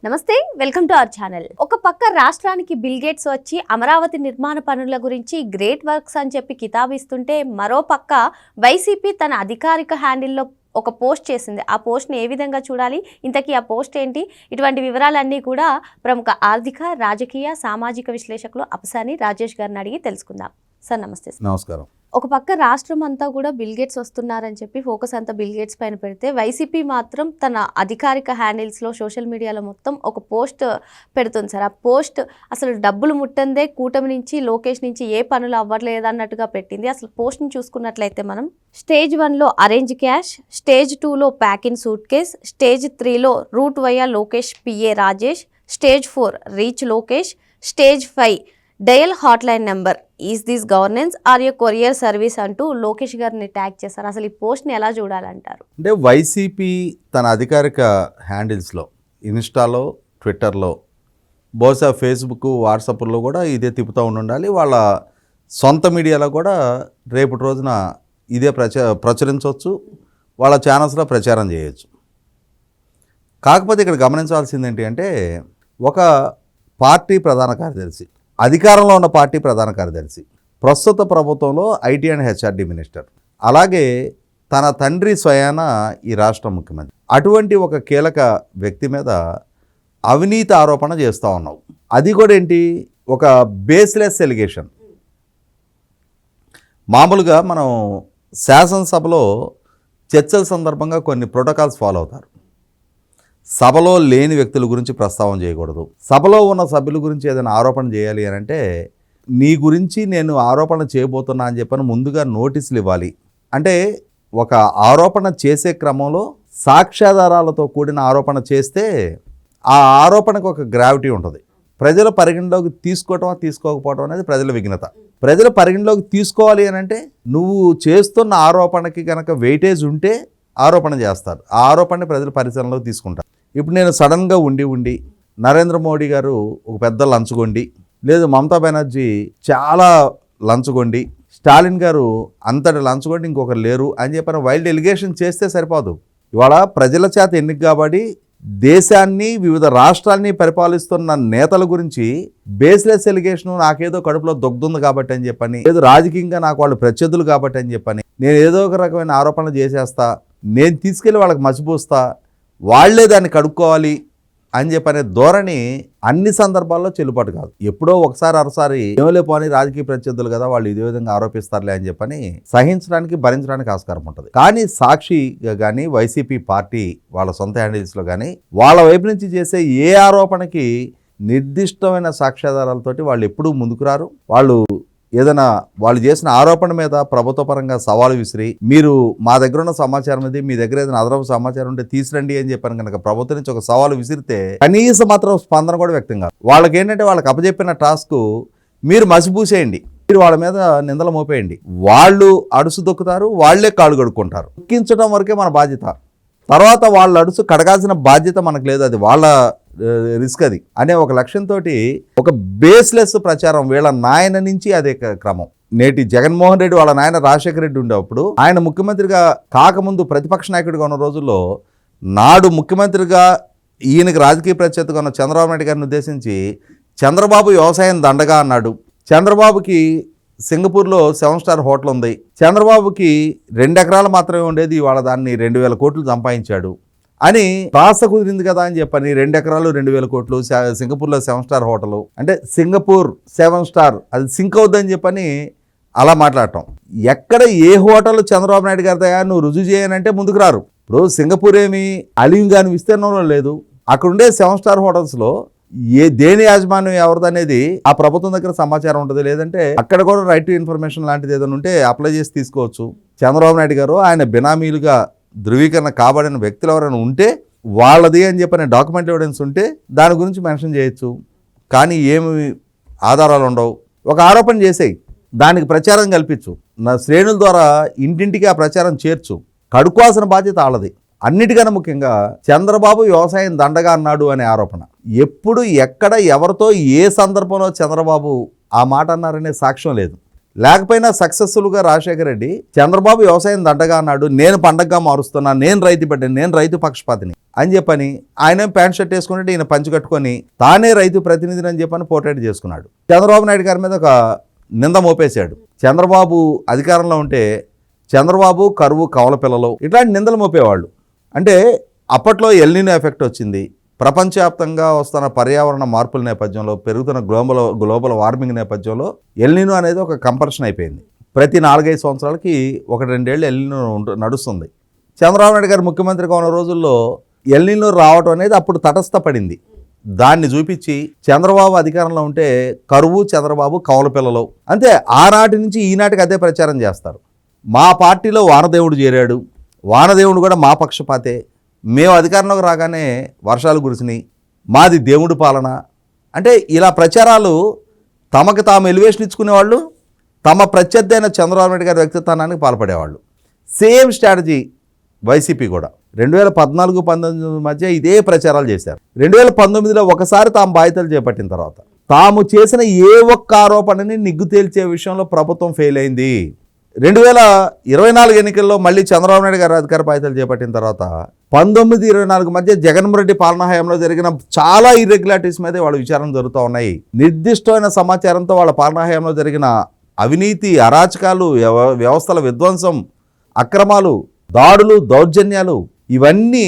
నమస్తే, welcome to our channel. ఒక పక్క రాష్ట్రానికి బిల్ గేట్స్ వచ్చి అమరావతి నిర్మాణ పనుల గురించి గ్రేట్ వర్క్స్ అని చెప్పి కితాబిస్తుంటే, మరో పక్క వైసీపీ తన అధికారిక హ్యాండిల్లో ఒక పోస్ట్ చేసింది. ఆ పోస్ట్ని ఏ విధంగా చూడాలి, ఇంతకీ ఆ పోస్ట్ ఏంటి, ఇటువంటి వివరాలన్నీ కూడా ప్రముఖ ఆర్థిక, రాజకీయ, సామాజిక విశ్లేషకులు అప్సాని రాజేష్ గారిని అడిగి తెలుసుకుందాం. సార్ నమస్తే. నమస్కారం. ఒక పక్క రాష్ట్రం అంతా కూడా బిల్ గేట్స్ వస్తున్నారని చెప్పి ఫోకస్ అంతా బిల్ గేట్స్ పైన పెడితే, వైసీపీ మాత్రం తన అధికారిక హ్యాండిల్స్లో సోషల్ మీడియాలో మొత్తం ఒక పోస్ట్ పెడుతుంది సార్. ఆ పోస్ట్ అసలు డబ్బులు ముట్టందే కూటమి నుంచి, లోకేష్ నుంచి ఏ పనులు అవ్వట్లేదు అన్నట్టుగా పెట్టింది. అసలు పోస్ట్ని చూసుకున్నట్లయితే మనం స్టేజ్ 1లో అరేంజ్ క్యాష్, స్టేజ్ 2లో pack in suitcase, stage 3లో route via Lokesh PA Rajesh, stage 4 reach Lokesh, stage 5 dial hotline number, is this governance or a courier service అంటూ లోకేష్ గారిని ట్యాగ్ చేశారు. అసలు ఈ పోస్ట్ని ఎలా చూడాలంటారు? అంటే వైసీపీ తన అధికారిక హ్యాండిల్స్లో, ఇన్స్టాలో, ట్విట్టర్లో, బహుశా ఫేస్బుక్, వాట్సాప్లో కూడా ఇదే తిప్పుతూ ఉండాలి. వాళ్ళ సొంత మీడియాలో కూడా రేపటి రోజున ఇదే ప్రచురించవచ్చు, వాళ్ళ ఛానల్స్లో ప్రచారం చేయొచ్చు. కాకపోతే ఇక్కడ గమనించాల్సింది ఏంటి అంటే, ఒక పార్టీ ప్రధాన కార్యదర్శి, అధికారంలో ఉన్న పార్టీ ప్రధాన కార్యదర్శి, ప్రస్తుత ప్రభుత్వంలో ఐటీ అండ్ హెచ్ఆర్డీ మినిస్టర్, అలాగే తన తండ్రి స్వయాన ఈ రాష్ట్ర ముఖ్యమంత్రి, అటువంటి ఒక కీలక వ్యక్తి మీద అవినీతి ఆరోపణ చేస్తూ ఉన్నావు. అది కూడా ఏంటి, ఒక బేస్లెస్ ఎలిగేషన్. మామూలుగా మనం శాసనసభలో చర్చల సందర్భంగా కొన్ని ప్రోటోకాల్స్ ఫాలో అవుతారు. సభలో లేని వ్యక్తుల గురించి ప్రస్తావన చేయకూడదు. సభలో ఉన్న సభ్యుల గురించి ఏదైనా ఆరోపణ చేయాలి అని అంటే, నీ గురించి నేను ఆరోపణ చేయబోతున్నా అని చెప్పని ముందుగా నోటీసులు ఇవ్వాలి. అంటే ఒక ఆరోపణ చేసే క్రమంలో సాక్ష్యాధారాలతో కూడిన ఆరోపణ చేస్తే ఆ ఆరోపణకు ఒక గ్రావిటీ ఉంటుంది. ప్రజల పరిగణలోకి తీసుకోకపోవడం అనేది ప్రజల విఘ్నత. ప్రజల పరిగణలోకి తీసుకోవాలి అని అంటే, నువ్వు చేస్తున్న ఆరోపణకి కనుక వెయిటేజ్ ఉంటే ఆరోపణ చేస్తారు. ఆ ఆరోపణని ప్రజల పరిశీలనలోకి తీసుకుంటారు. ఇప్పుడు నేను సడన్గా ఉండి నరేంద్ర మోడీ గారు ఒక పెద్ద లంచగొండి, లేదు మమతా బెనర్జీ చాలా లంచగొండి, స్టాలిన్ గారు అంతటి లంచగొండి ఇంకొకరు లేరు అని చెప్పిన వైల్డ్ ఎలిగేషన్ చేస్తే సరిపోదు. ఇవాళ ప్రజల చేత ఎన్నిక కాబట్టి దేశాన్ని, వివిధ రాష్ట్రాల్ని పరిపాలిస్తున్న నేతల గురించి బేస్లెస్ ఎలిగేషను, నాకేదో కడుపులో దొగ్గుంది కాబట్టి అని చెప్పని, ఏదో రాజకీయంగా నాకు వాళ్ళు ప్రత్యర్థులు కాబట్టి అని చెప్పని నేను ఏదో ఒక రకమైన ఆరోపణలు చేసేస్తా, నేను తీసుకెళ్ళి వాళ్ళకి మసిపూస్తా, వాళ్లే దాన్ని కడుక్కోవాలి అని చెప్పనే ధోరణి అన్ని సందర్భాల్లో చెల్లుబాటు కాదు. ఎప్పుడో ఒకసారి ఏమలే పోని రాజకీయ ప్రత్యర్థులు కదా, వాళ్ళు ఇదే విధంగా ఆరోపిస్తారులే అని చెప్పని సహించడానికి, భరించడానికి ఆస్కారం ఉంటుంది. కానీ సాక్షిగా కానీ, వైసీపీ పార్టీ వాళ్ళ సొంత హ్యాండిల్స్లో కానీ వాళ్ళ వైపు నుంచి చేసే ఏ ఆరోపణకి నిర్దిష్టమైన సాక్ష్యాధారాలతోటి వాళ్ళు ఎప్పుడూ ముందుకు రారు. వాళ్ళు చేసిన ఆరోపణ మీద ప్రభుత్వ పరంగా సవాలు విసిరి, మీరు మా దగ్గర ఉన్న సమాచారం ఇది, మీ దగ్గర ఏదైనా అదనపు సమాచారం ఉంటే తీసురండి అని చెప్పాను కనుక ప్రభుత్వం నుంచి ఒక సవాలు విసిరితే కనీసం మాత్రం స్పందన కూడా వ్యక్తం కాదు. వాళ్ళకి ఏంటంటే, వాళ్ళకి అప్పచెప్పిన టాస్క్ మీరు మసిపూసేయండి, మీరు వాళ్ళ మీద నిందలు మోపేయండి. వాళ్ళు అడుసు దొక్కుతారు, వాళ్లే కాళ్ళు కడుక్కుంటారు. దొక్కించడం వరకే మన బాధ్యత. తర్వాత వాళ్ళ అడుసు కడగాల్సిన బాధ్యత మనకు లేదు, అది వాళ్ళ రిస్క్ అది అనే ఒక లక్ష్యంతో ఒక బేస్లెస్ ప్రచారం వీళ్ళ నాయన నుంచి అదే క్రమం. నేటి జగన్మోహన్ రెడ్డి వాళ్ళ నాయన రాజశేఖర రెడ్డి ఉండేప్పుడు, ఆయన ముఖ్యమంత్రిగా కాకముందు ప్రతిపక్ష నాయకుడిగా ఉన్న రోజుల్లో, నాడు ముఖ్యమంత్రిగా ఈయనకి రాజకీయ ప్రత్యర్థిగా ఉన్న చంద్రబాబు నాయుడు గారిని ఉద్దేశించి చంద్రబాబు వ్యవసాయం దండగా అన్నాడు. చంద్రబాబుకి సింగపూర్లో 7 స్టార్ హోటల్ ఉంది. చంద్రబాబుకి 2 ఎకరాలు మాత్రమే ఉండేది, ఇవాళ దాన్ని 2000 కోట్లు సంపాదించాడు అని రాస కుదిరింది కదా అని చెప్పని 2 ఎకరాలు 2000 కోట్లు, సింగపూర్లో 7 స్టార్ హోటల్ అంటే సింగపూర్ 7 స్టార్, అది సింక్ అవుద్దని చెప్పని అలా మాట్లాడటం. ఎక్కడ ఏ హోటల్ చంద్రబాబు నాయుడు గారిదా నువ్వు రుజువు చేయనంటే ముందుకు రారు. ఇప్పుడు సింగపూర్ ఏమి అలింగాని విస్తీర్ణంలో లేదు, అక్కడ ఉండే 7 స్టార్ హోటల్స్లో దేని యాజమాన్యం ఎవరిదనేది ఆ ప్రభుత్వం దగ్గర సమాచారం ఉంటుంది. లేదంటే అక్కడ కూడా రైట్ టు ఇన్ఫర్మేషన్ లాంటిది ఏదైనా ఉంటే అప్లై చేసి తీసుకోవచ్చు. చంద్రబాబు నాయుడు గారు ఆయన బినామీలుగా ధృవీకరణ కాబడిన వ్యక్తులు ఎవరైనా ఉంటే వాళ్ళది అని చెప్పిన డాక్యుమెంట్ ఎవిడెన్స్ ఉంటే దాని గురించి మెన్షన్ చేయొచ్చు. కానీ ఏమి ఆధారాలు ఉండవు. ఒక ఆరోపణ చేసేయి, దానికి ప్రచారం కల్పించు, నా శ్రేణుల ద్వారా ఇంటింటికి ఆ ప్రచారం చేర్చు. కడుక్కోవాల్సిన బాధ్యత వాళ్ళది. అన్నిటికన్నా ముఖ్యంగా చంద్రబాబు వ్యవసాయం దండగా అన్నాడు అనే ఆరోపణ, ఎప్పుడు ఎక్కడ ఎవరితో ఏ సందర్భంలో చంద్రబాబు ఆ మాట అన్నారనే సాక్ష్యం లేదు. లేకపోయినా సక్సెస్ఫుల్గా రాజశేఖర రెడ్డి చంద్రబాబు వ్యవసాయం దండగా అన్నాడు, నేను పండగగా మారుస్తున్నా, నేను రైతు బిడ్డని, నేను రైతు పక్షపాతిని అని చెప్పని ఆయన ప్యాంట్ షర్ట్ వేసుకుంటే ఈయన పంచి కట్టుకొని తానే రైతు ప్రతినిధిని అని చెప్పని పోర్ట్రేట్ చేసుకున్నాడు. చంద్రబాబు నాయుడు గారి మీద ఒక నింద మోపేశాడు. చంద్రబాబు అధికారంలో ఉంటే చంద్రబాబు కరువు కవల పిల్లలు ఇట్లాంటి నిందలు మోపేవాళ్ళు. అంటే అప్పట్లో ఎల్నినో ఎఫెక్ట్ వచ్చింది. ప్రపంచవ్యాప్తంగా వస్తున్న పర్యావరణ మార్పుల నేపథ్యంలో, పెరుగుతున్న గ్లోబల్ వార్మింగ్ నేపథ్యంలో ఎల్నినో అనేది ఒక కంపల్షన్ అయిపోయింది. ప్రతి 4-5 సంవత్సరాలకి 1-2 ఏళ్ళు ఎల్నినో నడుస్తుంది. చంద్రబాబు నాయుడు గారు ముఖ్యమంత్రిగా ఉన్న రోజుల్లో ఎల్నినో రావడం అనేది అప్పుడు తటస్థపడింది. దాన్ని చూపించి చంద్రబాబు అధికారంలో ఉంటే కరువు, చంద్రబాబు కవల పిల్లలు అంతే. ఆనాటి నుంచి ఈనాటికి అదే ప్రచారం చేస్తారు. మా పార్టీలో వానదేవుడు చేరాడు, వానదేవుడు కూడా మా పక్షపాతే, మేము అధికారంలోకి రాగానే వర్షాలు కురిసినాయి, మాది దేవుడి పాలన అంటే ఇలా ప్రచారాలు తమకు తాము ఎలివేషన్ ఇచ్చుకునేవాళ్ళు, తమ ప్రత్యర్థి అయిన చంద్రబాబు నాయుడు గారి వ్యక్తిత్వానికి పాల్పడేవాళ్ళు. సేమ్ స్ట్రాటజీ వైసీపీ కూడా 2014-19 మధ్య ఇదే ప్రచారాలు చేశారు. 2019లో ఒకసారి తాము బాధ్యతలు చేపట్టిన తర్వాత తాము చేసిన ఏ ఒక్క ఆరోపణని నిగ్గు తేల్చే విషయంలో ప్రభుత్వం ఫెయిల్ అయింది. 2024 ఎన్నికల్లో మళ్ళీ చంద్రబాబు నాయుడు గారు అధికార బాధ్యతలు చేపట్టిన తర్వాత 19-24 మధ్య జగన్మోహన్ రెడ్డి పాలనా హయాంలో జరిగిన చాలా ఇర్రెగ్యులారిటీస్ మీద వాళ్ళ విచారణ జరుగుతూ ఉన్నాయి. నిర్దిష్టమైన సమాచారంతో వాళ్ళ పాలనా హయాంలో జరిగిన అవినీతి, అరాచకాలు, వ్యవస్థల విధ్వంసం, అక్రమాలు, దాడులు, దౌర్జన్యాలు ఇవన్నీ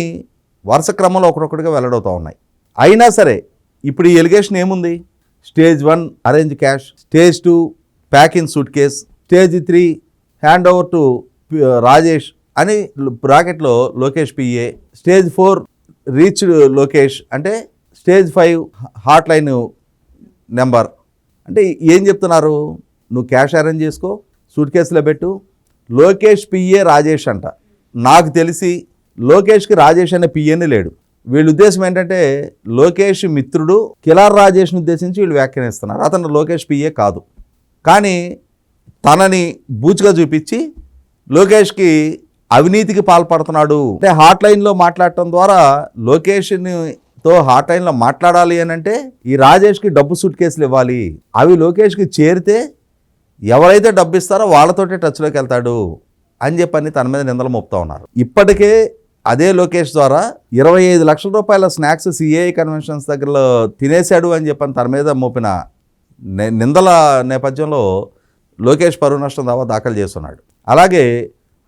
వరుస క్రమంలో ఒకటొకటిగా వెల్లడవుతూ ఉన్నాయి. అయినా సరే ఇప్పుడు ఈ ఎలిగేషన్ ఏముంది? Stage 1 arrange cash, stage 2 pack in suitcase, stage 3 hand over to Rajesh అని బ్రాకెట్లో Lokesh PA, stage 4 reached Lokesh అంటే స్టేజ్ 5 హాట్ లైన్ నెంబర్. అంటే ఏం చెప్తున్నారు? నువ్వు క్యాష్ అరేంజ్ చేసుకో, సూట్ కేసులో పెట్టు, లోకేష్ పిఏ రాజేష్ అంట. నాకు తెలిసి లోకేష్కి రాజేష్ అనే పిఏనే లేడు. వీళ్ళ ఉద్దేశం ఏంటంటే లోకేష్ మిత్రుడు కిలార్ రాజేష్ని ఉద్దేశించి వీళ్ళు వ్యాఖ్యానిస్తున్నారు. అతను లోకేష్ పిఏ కాదు, కానీ తనని బూచ్గా చూపించి లోకేష్కి అవినీతికి పాల్పడుతున్నాడు అంటే హాట్ లైన్లో మాట్లాడటం ద్వారా లోకేష్తో హాట్ లైన్లో మాట్లాడాలి అని అంటే ఈ రాజేష్కి డబ్బు సూట్ కేసులు ఇవ్వాలి. అవి లోకేష్కి చేరితే ఎవరైతే డబ్బు ఇస్తారో వాళ్ళతోటే టచ్లోకి వెళ్తాడు అని చెప్పని తన మీద నిందలు మోపుతా ఉన్నారు. ఇప్పటికే అదే లోకేష్ ద్వారా 25 లక్షల రూపాయల స్నాక్స్ సిఐ కన్వెన్షన్స్ దగ్గరలో తినేశాడు అని చెప్పని తన మీద మోపిన నిందల నేపథ్యంలో లోకేష్ పరువు నష్టం దావా దాఖలు చేస్తున్నాడు. అలాగే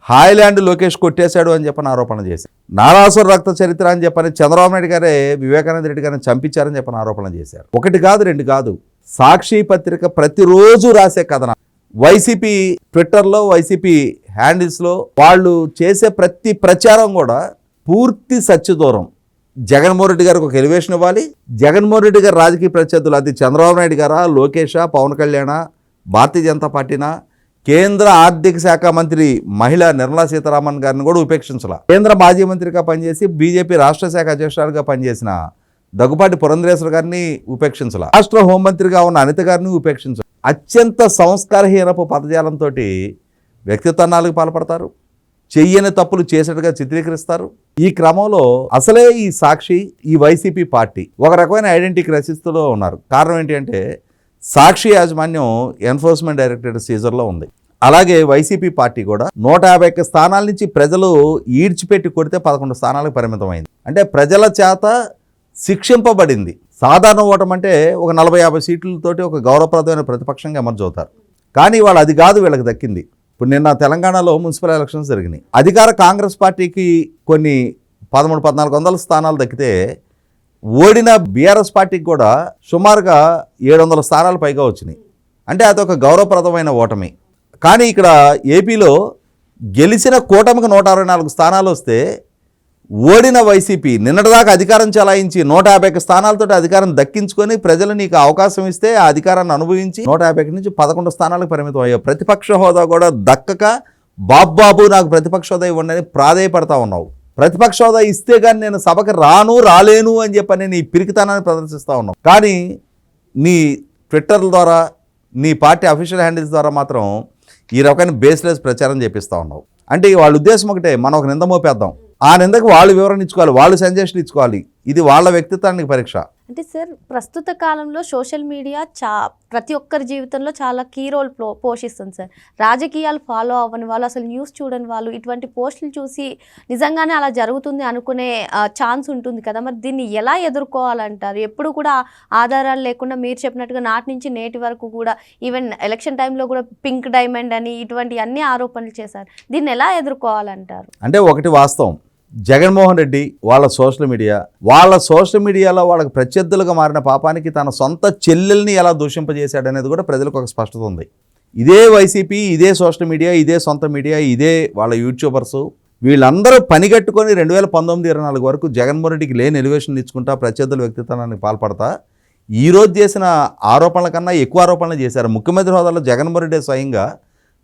హాయ్లాండ్ లోకేష్ కొట్టేశాడు అని చెప్పని ఆరోపణ చేశారు. నారాసుర రక్త చరిత్ర అని చెప్పని చంద్రబాబు నాయుడు గారే వివేకానంద రెడ్డి గారిని చంపించారని చెప్పని ఆరోపణ చేశారు. 1 కాదు 2 కాదు, సాక్షి పత్రిక ప్రతిరోజు రాసే కథనం, వైసీపీ ట్విట్టర్లో, వైసీపీ హ్యాండిల్స్లో వాళ్ళు చేసే ప్రతి ప్రచారం కూడా పూర్తి సత్యదూరం. జగన్మోహన్ రెడ్డి గారికి ఒక ఎలివేషన్ ఇవ్వాలి, జగన్మోహన్ రెడ్డి గారు రాజకీయ ప్రత్యర్థులు అది చంద్రబాబు నాయుడు గారా, లోకేషా, పవన్ కళ్యాణా, భారతీయ జనతా పార్టీనా, కేంద్ర ఆర్థిక శాఖ మంత్రి మహిళా నిర్మలా సీతారామన్ గారిని కూడా ఉపేక్షించాల, కేంద్ర మాజీ మంత్రిగా పనిచేసి బీజేపీ రాష్ట్ర శాఖ అధ్యక్షురాలుగా పనిచేసిన దగ్గుపాటి పురంధరేశ్వర గారిని ఉపేక్షించాల, రాష్ట్ర హోంమంత్రిగా ఉన్న అనిత గారిని ఉపేక్షించాల. అత్యంత సంస్కారహీనపు పదజాలంతో వ్యక్తిత్వాలకు పాల్పడతారు, చెయ్యని తప్పులు చేసేట్టుగా చిత్రీకరిస్తారు. ఈ క్రమంలో అసలే ఈ సాక్షి, ఈ వైసీపీ పార్టీ ఒక రకమైన ఐడెంటిటీ క్రైసిస్లో ఉన్నారు. కారణం ఏంటి అంటే సాక్షి యాజమాన్యం ఎన్ఫోర్స్మెంట్ డైరెక్టరేట్ సీజర్లో ఉంది. అలాగే వైసీపీ పార్టీ కూడా 151 స్థానాల నుంచి ప్రజలు ఈడ్చిపెట్టి కొడితే 11 స్థానాలకు పరిమితమైంది. అంటే ప్రజల చేత శిక్షింపబడింది. సాధారణ ఓటం అంటే ఒక 40-50 సీట్లతోటి ఒక గౌరవప్రదమైన ప్రతిపక్షంగా ఎమర్జ్ అవుతారు. కానీ వాళ్ళు అది కాదు వీళ్ళకి దక్కింది. ఇప్పుడు నిన్న తెలంగాణలో మున్సిపల్ ఎలక్షన్స్ జరిగినాయి. అధికార కాంగ్రెస్ పార్టీకి కొన్ని 1300-1400 స్థానాలు దక్కితే ఓడిన బీఆర్ఎస్ పార్టీకి కూడా సుమారుగా 700 స్థానాలు పైగా వచ్చినాయి. అంటే అదొక గౌరవప్రదమైన ఓటమి. కానీ ఇక్కడ ఏపీలో గెలిచిన కూటమికి 164 స్థానాలు వస్తే ఓడిన వైసీపీ నిన్నటిదాకా అధికారం చలాయించి 150 స్థానాలతో అధికారం దక్కించుకొని ప్రజలు నీకు అవకాశం ఇస్తే ఆ అధికారాన్ని అనుభవించి 150 నుంచి 11 స్థానాలకు పరిమితం అయ్యావు. ప్రతిపక్ష హోదా కూడా దక్కక బాబు నాకు ప్రతిపక్ష హోదా ఇవ్వండి అని ప్రాధేయపడతా ఉన్నావు. ప్రతిపక్ష హోదా ఇస్తే కానీ నేను సభకు రాలేను అని చెప్పని నీ పిరికితనాన్ని ప్రదర్శిస్తూ ఉన్నావు. కానీ నీ ట్విట్టర్ ద్వారా, నీ పార్టీ అఫీషియల్ హ్యాండిల్స్ ద్వారా మాత్రం ఈ రకమైన బేస్లెస్ ప్రచారం చేపిస్తూ ఉన్నావు. అంటే వాళ్ళ ఉద్దేశం ఒకటే, మనం ఒక నింద మోపేద్దాం, ఆ నిందకు వాళ్ళు వివరణ ఇచ్చుకోవాలి, వాళ్ళు సజెషన్ ఇచ్చుకోవాలి. ఇది వాళ్ళ వ్యక్తిత్వానికి పరీక్ష. అంటే సార్ ప్రస్తుత కాలంలో సోషల్ మీడియా ప్రతి ఒక్కరి జీవితంలో చాలా కీ రోల్ పోషిస్తుంది సార్. రాజకీయాలు ఫాలో అవ్వని వాళ్ళు, అసలు న్యూస్ చూడని వాళ్ళు ఇటువంటి పోస్టులు చూసి నిజంగానే అలా జరుగుతుంది అనుకునే ఛాన్స్ ఉంటుంది కదా. మరి దీన్ని ఎలా ఎదుర్కోవాలంటారు? ఎప్పుడు కూడా ఆధారాలు లేకుండా మీరు చెప్పినట్టుగా నాటి నుంచి నేటి వరకు కూడా ఈవెన్ ఎలక్షన్ టైంలో కూడా పింక్ డైమండ్ అని ఇటువంటి అన్ని ఆరోపణలు చేశారు. దీన్ని ఎలా ఎదుర్కోవాలంటారు? అంటే ఒకటి వాస్తవం, జగన్మోహన్ రెడ్డి వాళ్ళ సోషల్ మీడియాలో వాళ్ళకి ప్రత్యర్థులుగా మారిన పాపానికి తన సొంత చెల్లెల్ని ఎలా దూషింపజేశాడనేది కూడా ప్రజలకు ఒక స్పష్టత ఉంది. ఇదే వైసీపీ, ఇదే సోషల్ మీడియా, ఇదే సొంత మీడియా, ఇదే వాళ్ళ యూట్యూబర్సు వీళ్ళందరూ పనిగట్టుకొని 2019-24 వరకు జగన్మోహన్ రెడ్డికి లేని ఎలివేషన్ ఇచ్చుకుంటా ప్రత్యర్థుల వ్యక్తిత్వానికి పాల్పడతా ఈరోజు చేసిన ఆరోపణల కన్నా ఎక్కువ ఆరోపణలు చేశారు. ముఖ్యమంత్రి హోదాలో జగన్మోహన్ రెడ్డి స్వయంగా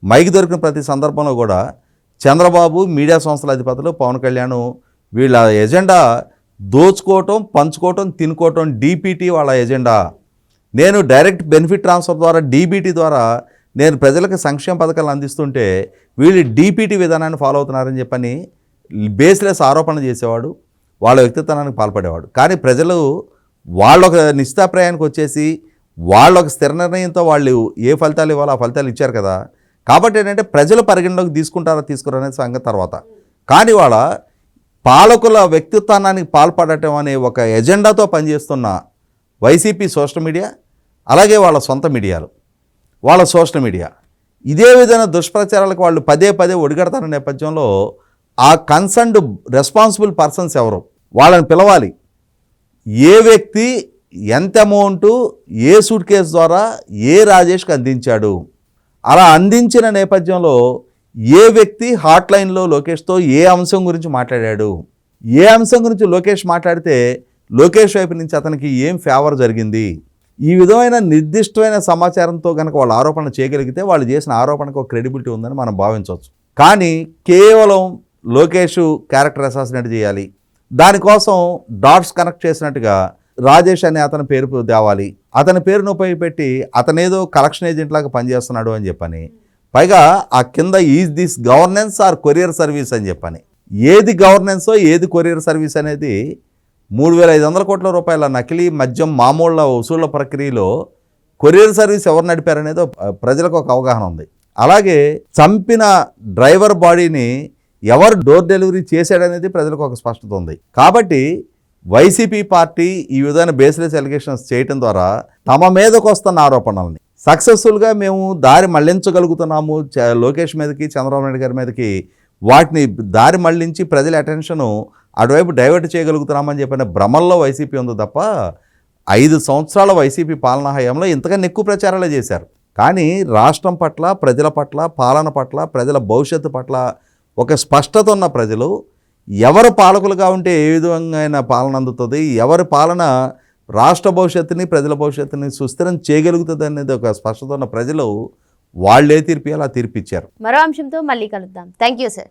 మైక్ దొరికిన ప్రతి సందర్భంలో కూడా చంద్రబాబు, మీడియా సంస్థల అధిపతులు, పవన్ కళ్యాణ్ వీళ్ళ ఎజెండా దోచుకోవటం, పంచుకోవటం, తినుకోవటం. డీపీటీ వాళ్ళ ఎజెండా. నేను డైరెక్ట్ బెనిఫిట్ ట్రాన్స్ఫర్ ద్వారా డీబీటీ ద్వారా నేను ప్రజలకు సంక్షేమ పథకాలు అందిస్తుంటే వీళ్ళు డీపీటీ విధానాన్ని ఫాలో అవుతున్నారని చెప్పని బేస్లెస్ ఆరోపణలు చేసేవాడు, వాళ్ళ వ్యక్తిత్వానికి పాల్పడేవాడు. కానీ ప్రజలు వాళ్ళొక నిశ్చితాభిప్రాయానికి వచ్చేసి వాళ్ళొక స్థిర నిర్ణయంతో వాళ్ళు ఏ ఫలితాలు ఇవ్వాలో ఆ ఫలితాలు ఇచ్చారు కదా. కాబట్టి ఏంటంటే ప్రజలు పరిగణలోకి తీసుకురా అనేది సంగతి తర్వాత. కానీ వాళ్ళ పాలకుల వ్యక్తిత్వానికి పాల్పడటం అనే ఒక ఎజెండాతో పనిచేస్తున్న వైసీపీ సోషల్ మీడియా, అలాగే వాళ్ళ సొంత మీడియాలు, వాళ్ళ సోషల్ మీడియా ఇదే విధమైన దుష్ప్రచారాలకు వాళ్ళు పదే ఒడిగడతారనే నేపథ్యంలో ఆ కన్సర్న్డ్ రెస్పాన్సిబుల్ పర్సన్స్ ఎవరు వాళ్ళని పిలవాలి. ఏ వ్యక్తి ఎంత అమౌంట్ ఏ సూట్ కేసు ద్వారా ఏ రాజేష్కి అందించాడు, అలా అందించిన నేపథ్యంలో ఏ వ్యక్తి హాట్లైన్లో లోకేష్తో ఏ అంశం గురించి మాట్లాడాడు, ఏ అంశం గురించి లోకేష్ మాట్లాడితే లోకేష్ వైపు నుంచి అతనికి ఏం ఫేవర్ జరిగింది, ఈ విధమైన నిర్దిష్టమైన సమాచారంతో కనుక వాళ్ళు ఆరోపణ చేయగలిగితే వాళ్ళు చేసిన ఆరోపణకు ఒక క్రెడిబిలిటీ ఉందని మనం భావించవచ్చు. కానీ కేవలం లోకేష్ క్యారెక్టర్ అసాసినేట్ చేయాలి, దానికోసం డాట్స్ కనెక్ట్ చేసినట్టుగా రాజేష్ అనే అతని పేరు తేవాలి, అతని పేరును ఉపయోగపెట్టి అతనేదో కలెక్షన్ ఏజెంట్ లాగా పనిచేస్తున్నాడు అని చెప్పని, పైగా ఆ కింద is this governance or courier service అని చెప్పని, ఏది గవర్నెన్సో ఏది కొరియర్ సర్వీస్ అనేది 3,500 కోట్ల రూపాయల నకిలీ మద్యం మామూళ్ళ వసూళ్ల ప్రక్రియలో కొరియర్ సర్వీస్ ఎవరు నడిపారనేది ప్రజలకు ఒక అవగాహన ఉంది. అలాగే చంపిన డ్రైవర్ బాడీని ఎవరు డోర్ డెలివరీ చేశాడనేది ప్రజలకు ఒక స్పష్టత ఉంది. కాబట్టి వైసీపీ పార్టీ ఈ విధమైన బేస్లెస్ ఎలిగేషన్స్ చేయటం ద్వారా తమ మీదకు వస్తున్న ఆరోపణల్ని సక్సెస్ఫుల్గా మేము దారి మళ్లించగలుగుతున్నాము, లోకేష్ మీదకి, చంద్రబాబు నాయుడు గారి మీదకి వాటిని దారి మళ్లించి ప్రజల అటెన్షను అటువైపు డైవర్ట్ చేయగలుగుతున్నామని చెప్పిన భ్రమల్లో వైసీపీ ఉంది తప్ప 5 సంవత్సరాల వైసీపీ పాలనా హయాంలో ఇంతకన్నా ఎక్కువ ప్రచారాలే చేశారు. కానీ రాష్ట్రం పట్ల, ప్రజల పట్ల, పాలన పట్ల, ప్రజల భవిష్యత్తు పట్ల ఒక స్పష్టత ఉన్న ప్రజలు ఎవరు పాలకులుగా ఉంటే ఏ విధంగా పాలన అందుతుంది, ఎవరి పాలన రాష్ట్ర భవిష్యత్తుని, ప్రజల భవిష్యత్తుని సుస్థిరం చేయగలుగుతుంది అనేది ఒక స్పష్టత ఉన్న ప్రజలు వాళ్ళే తీర్పియాలి, ఆ తీర్పిచ్చారు. మరో అంశంతో మళ్ళీ కలుద్దాం. Thank you sir.